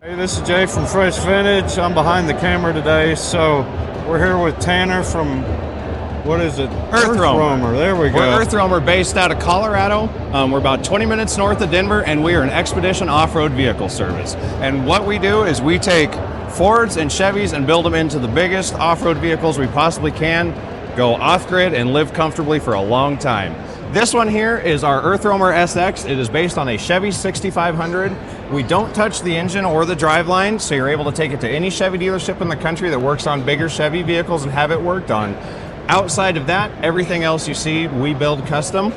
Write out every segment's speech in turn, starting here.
Hey, this is Jay from Fresh Vintage. I'm behind the camera today, so we're here with Tanner from, what is it? Earthroamer. There we go. We're Earthroamer based out of Colorado. We're about 20 minutes north of Denver, and we are an expedition off-road vehicle service. And what we do is we take Fords and Chevys and build them into the biggest off-road vehicles we possibly can, go off-grid and live comfortably for a long time. This one here is our Earthroamer SX. It is based on a Chevy 6500. We don't touch the engine or the driveline, so you're able to take it to any Chevy dealership in the country that works on bigger Chevy vehicles and have it worked on. Outside of that, everything else you see, we build custom.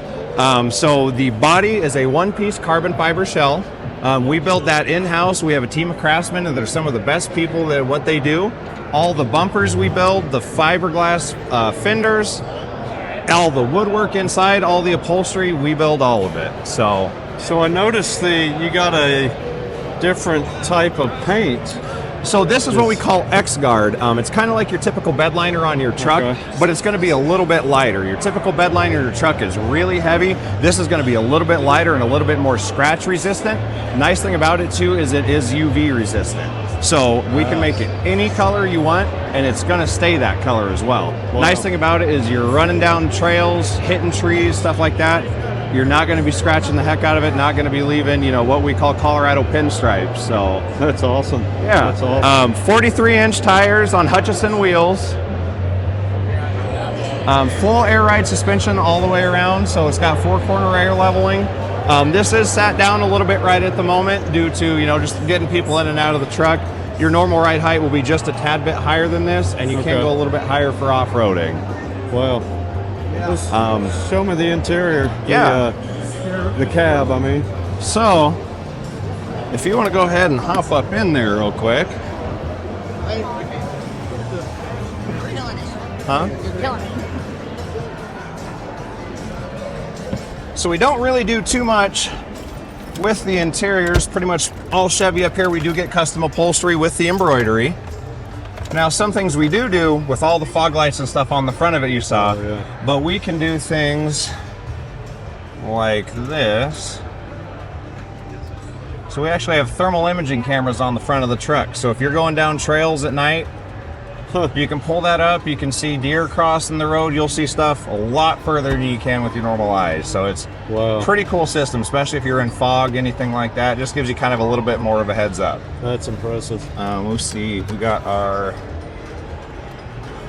So the body is a one-piece carbon fiber shell. We build that in-house. We have a team of craftsmen, and they're some of the best people at what they do. All the bumpers we build, the fiberglass fenders, all the woodwork inside, all the upholstery, we build all of it. So I noticed you got a different type of paint. So this is what we call X-Guard. It's kind of like your typical bed liner on your truck, but it's going to be a little bit lighter. Your typical bed liner in your truck is really heavy. This is going to be a little bit lighter and a little bit more scratch resistant. Nice thing about it too is it is UV resistant. So we can make it any color you want, and it's going to stay that color as well. Wow. Nice thing about it is you're running down trails, hitting trees, stuff like that. You're not going to be scratching the heck out of it, not going to be leaving, what we call Colorado pinstripes. So that's awesome. Yeah. That's awesome. 43-inch tires on Hutchison wheels. Full air ride suspension all the way around, so it's got 4-corner air leveling. This is sat down a little bit right at the moment due to, just getting people in and out of the truck. Your normal ride height will be just a tad bit higher than this, and you can go a little bit higher for off-roading. Well, show me the interior. Yeah. The cab, I mean. So, if you want to go ahead and hop up in there real quick. Huh? So we don't really do too much with the interiors. Pretty much all Chevy up here, we do get custom upholstery with the embroidery. Now, some things we do with all the fog lights and stuff on the front of it you saw, but we can do things like this. So we actually have thermal imaging cameras on the front of the truck. So if you're going down trails at night, you can pull that up, you can see deer crossing the road, you'll see stuff a lot further than you can with your normal eyes. So it's a pretty cool system, especially if you're in fog, anything like that. It just gives you kind of a little bit more of a heads up. That's impressive. We'll see, we got our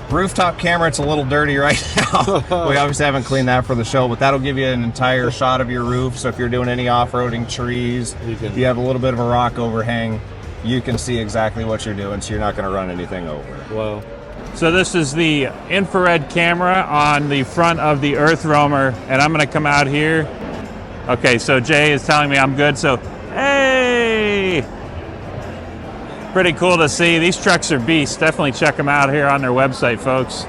rooftop camera. It's a little dirty right now. We obviously haven't cleaned that for the show, but that'll give you an entire shot of your roof. So if you're doing any off-roading, trees, if you have a little bit of a rock overhang, you can see exactly what you're doing, so you're not going to run anything over. Wow. So this is the infrared camera on the front of the Earthroamer, and I'm going to come out here. Okay, so Jay is telling me I'm good, so hey! Pretty cool to see. These trucks are beasts. Definitely check them out here on their website, folks.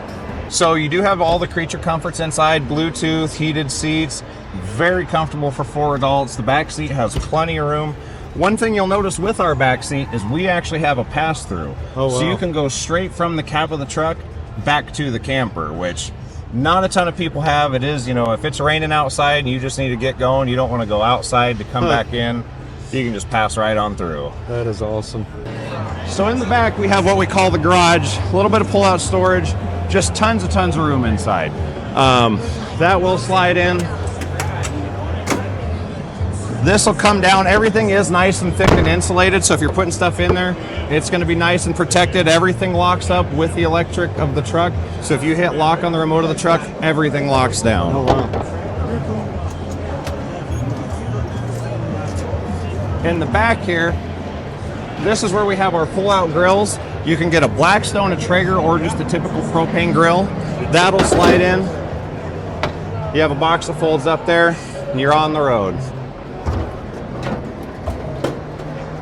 So you do have all the creature comforts inside, Bluetooth, heated seats, very comfortable for 4 adults. The back seat has plenty of room. One thing you'll notice with our back seat is we actually have a pass-through. So you can go straight from the cab of the truck back to the camper, which not a ton of people have. It is, if it's raining outside and you just need to get going, you don't want to go outside to come back in, you can just pass right on through. That is awesome. So in the back, we have what we call the garage, a little bit of pull-out storage, just tons of room inside. That will slide in. This will come down. Everything is nice and thick and insulated, so if you're putting stuff in there, it's going to be nice and protected. Everything locks up with the electric of the truck, so if you hit lock on the remote of the truck, everything locks down. Oh, wow. In the back here, this is where we have our pull-out grills. You can get a Blackstone, a Traeger, or just a typical propane grill. That'll slide in. You have a box that folds up there, and you're on the road.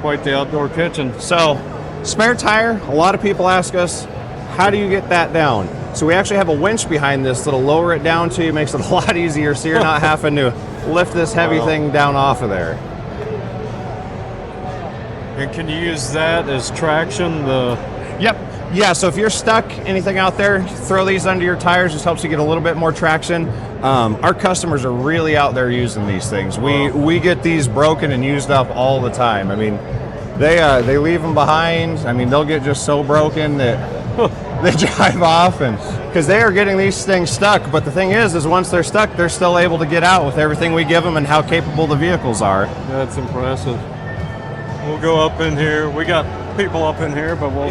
Quite the outdoor kitchen. So, spare tire, a lot of people ask us, how do you get that down? So we actually have a winch behind this that'll lower it down to you, makes it a lot easier so you're not having to lift this heavy thing down off of there. And can you use that as traction? Yep. Yeah, so if you're stuck, anything out there, throw these under your tires. Just helps you get a little bit more traction. Our customers are really out there using these things. We get these broken and used up all the time. I mean, They leave them behind. I mean, they'll get just so broken that they drive off, and because they are getting these things stuck. But the thing is once they're stuck, they're still able to get out with everything we give them and how capable the vehicles are. That's impressive. We'll go up in here. We got people up in here, but we'll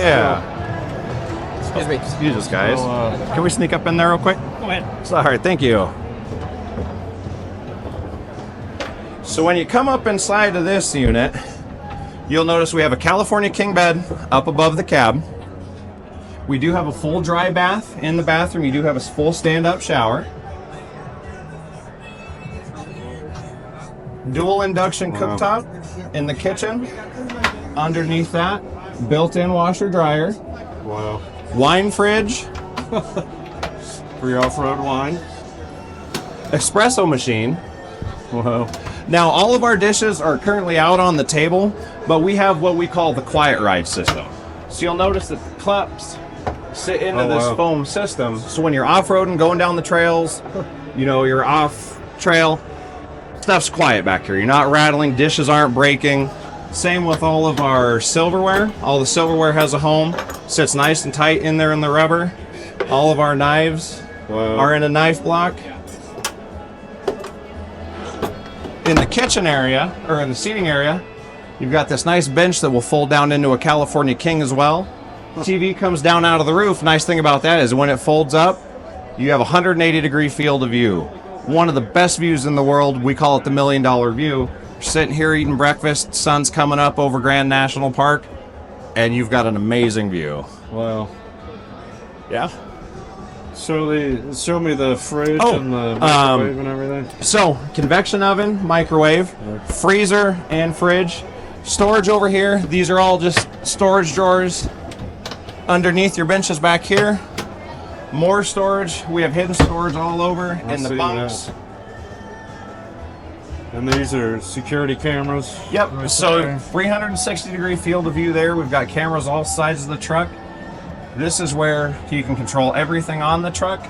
Excuse us, guys. So, Can we sneak up in there real quick? Go ahead. Sorry, thank you. So when you come up inside of this unit, you'll notice we have a California king bed up above the cab. We do have a full dry bath in the bathroom. You do have a full stand-up shower. Dual induction cooktop in the kitchen. Underneath that, built-in washer dryer. wow. Wine fridge. For your off-road wine. Espresso machine. Wow. Now, all of our dishes are currently out on the table, but we have what we call the quiet ride system. So you'll notice that the cups sit into this foam system. So when you're off-roading, going down the trails, you know, you're off trail, stuff's quiet back here. You're not rattling, dishes aren't breaking. Same with all of our silverware. All the silverware has a home, sits nice and tight in there in the rubber. All of our knives are in a knife block. In the kitchen area, or in the seating area, you've got this nice bench that will fold down into a California King as well. TV comes down out of the roof. Nice thing about that is when it folds up, you have a 180-degree field of view. One of the best views in the world. We call it the $1 million view. You're sitting here eating breakfast, sun's coming up over Grand National Park, and you've got an amazing view. Wow. Yeah. Show me the fridge and the microwave and everything. So, convection oven, microwave, freezer, and fridge. Storage over here. These are all just storage drawers. Underneath your benches back here. More storage. We have hidden storage all over in the bunks. And these are security cameras. Yep. Right So there. 360-degree field of view there. We've got cameras all sides of the truck. This is where you can control everything on the truck.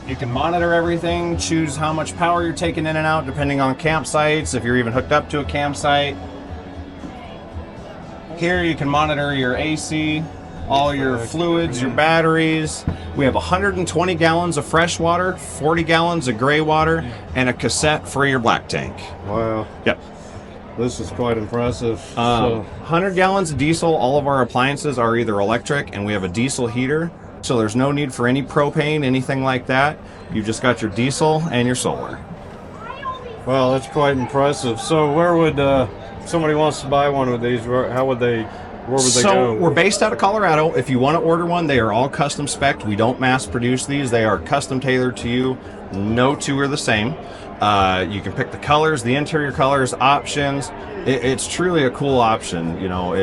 You can monitor everything, choose how much power you're taking in and out depending on campsites, if you're even hooked up to a campsite. Here you can monitor your AC, all your fluids, your batteries. We have 120 gallons of fresh water, 40 gallons of gray water, and a cassette for your black tank. Wow. Yep. This is quite impressive. 100 gallons of diesel. All of our appliances are either electric, and we have a diesel heater. So there's no need for any propane, anything like that. You've just got your diesel and your solar. Well, that's quite impressive. So where would somebody wants to buy one of these? Where would they go? So we're based out of Colorado. If you want to order one, they are all custom spec'd. We don't mass produce these. They are custom tailored to you. No two are the same. You can pick the colors, the interior colors, options. It's truly a cool option. You know,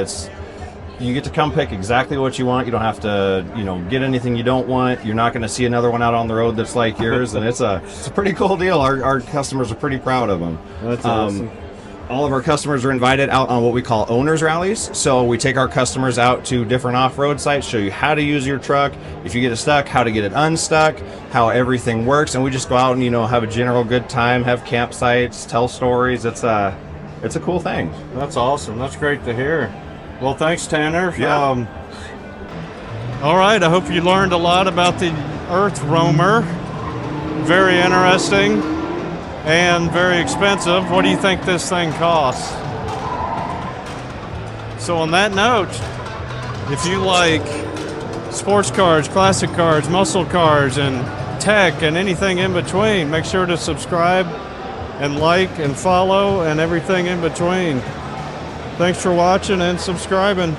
you get to come pick exactly what you want. You don't have to, get anything you don't want. You're not going to see another one out on the road that's like yours, and it's a pretty cool deal. Our customers are pretty proud of them. That's awesome. All of our customers are invited out on what we call owners rallies. So we take our customers out to different off-road sites, show you how to use your truck, if you get it stuck, how to get it unstuck, how everything works, and we just go out and have a general good time, have campsites, tell stories. It's a cool thing. That's awesome. That's great to hear. Well, thanks, Tanner. Yeah. All right. I hope you learned a lot about the earthroamer. Very interesting. And very expensive. What do you think this thing costs? So on that note, if you like sports cars, classic cars, muscle cars, and tech, and anything in between, make sure to subscribe and like and follow and everything in between. Thanks for watching and subscribing.